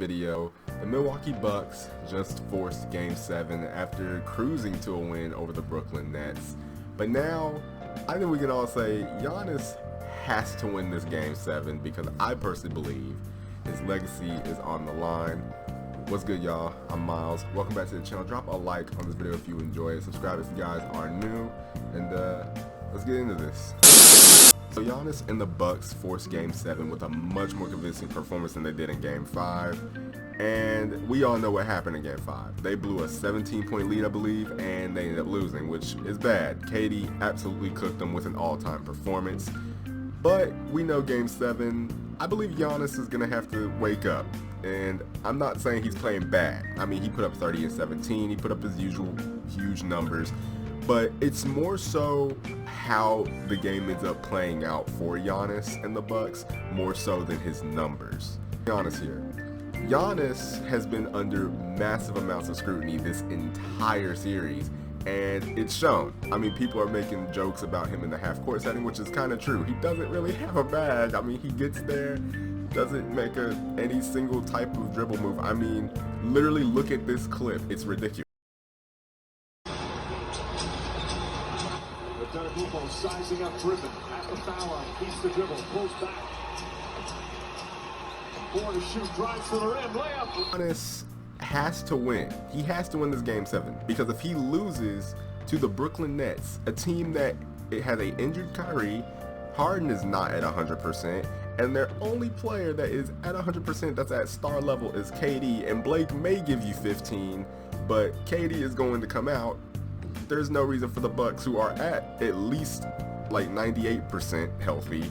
Video, the Milwaukee Bucks just forced Game 7 after cruising to a win over the Brooklyn Nets. But now, I think we can all say Giannis has to win this Game 7 because I personally believe his legacy is on the line. What's good, y'all? I'm Myles. Welcome back to the channel. Drop a like on this video if you enjoy it. Subscribe if you guys are new. And let's get into this. So Giannis and the Bucks forced Game 7 with a much more convincing performance than they did in Game 5. And we all know what happened in Game 5. They blew a 17-point lead, I believe, and they ended up losing, which is bad. KD absolutely cooked them with an all-time performance. But we know Game 7, I believe Giannis is going to have to wake up. And I'm not saying he's playing bad. I mean, he put up 30 and 17. He put up his usual huge numbers. But it's more so how the game ends up playing out for Giannis and the Bucks, more so than his numbers. Giannis here. Giannis has been under massive amounts of scrutiny this entire series, and it's shown. I mean, people are making jokes about him in the half-court setting, which is kind of true. He doesn't really have a bag. I mean, he gets there, doesn't make any single type of dribble move. I mean, literally look at this clip. It's ridiculous. Sizing up driven at the foul line, beats the dribble, pulls back. 4 to shoot, drives to the rim, layup. Giannis has to win. He has to win this Game 7 because if he loses to the Brooklyn Nets, a team that it has an injured Kyrie, Harden is not at 100%, and their only player that is at 100% that's at star level is KD, and Blake may give you 15, but KD is going to come out. There's no reason for the Bucks, who are at least like 98% healthy,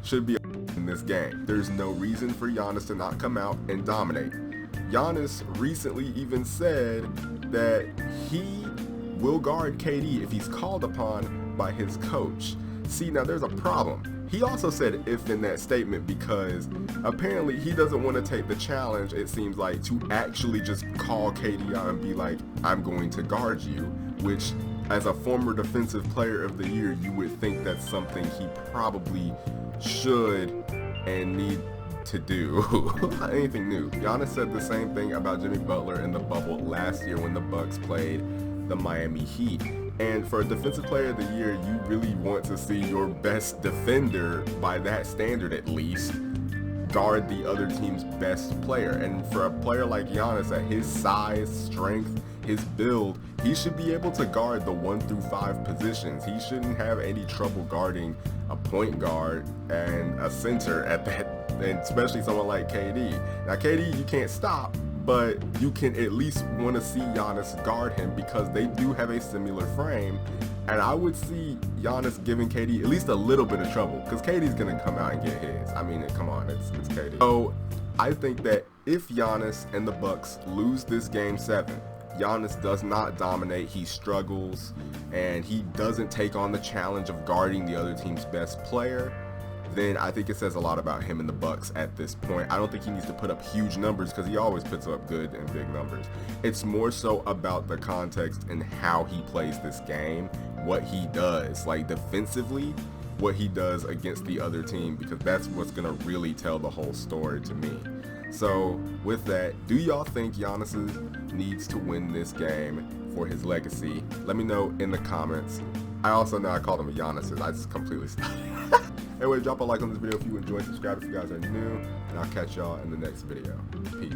should be in this game. There's no reason for Giannis to not come out and dominate. Giannis recently even said that he will guard KD if he's called upon by his coach. See, now there's a problem. He also said if in that statement because apparently he doesn't want to take the challenge, it seems like, to actually just call KD out and be like, I'm going to guard you, which as a former defensive player of the year, you would think that's something he probably should and need to do. Not anything new. Giannis said the same thing about Jimmy Butler in the bubble last year when the Bucks played the Miami Heat. And for a defensive player of the year, you really want to see your best defender, by that standard at least, guard the other team's best player. And for a player like Giannis, at his size, strength, his build, he should be able to guard the 1 through 5 positions. He shouldn't have any trouble guarding a point guard and a center at that, and especially someone like KD. Now KD, you can't stop, but you can at least want to see Giannis guard him because they do have a similar frame. And I would see Giannis giving KD at least a little bit of trouble because KD's going to come out and get his. I mean, come on, it's KD. So I think that if Giannis and the Bucks lose this Game 7, Giannis does not dominate, he struggles, and he doesn't take on the challenge of guarding the other team's best player, then I think it says a lot about him and the Bucks at this point. I don't think he needs to put up huge numbers because he always puts up good and big numbers. It's more so about the context and how he plays this game, what he does, like defensively, what he does against the other team, because that's what's going to really tell the whole story to me. So with that, do y'all think Giannis needs to win this game for his legacy? Let me know in the comments. I also know I called him Giannis. I just completely stopped. Anyway, drop a like on this video if you enjoyed. Subscribe if you guys are new, and I'll catch y'all in the next video. Peace.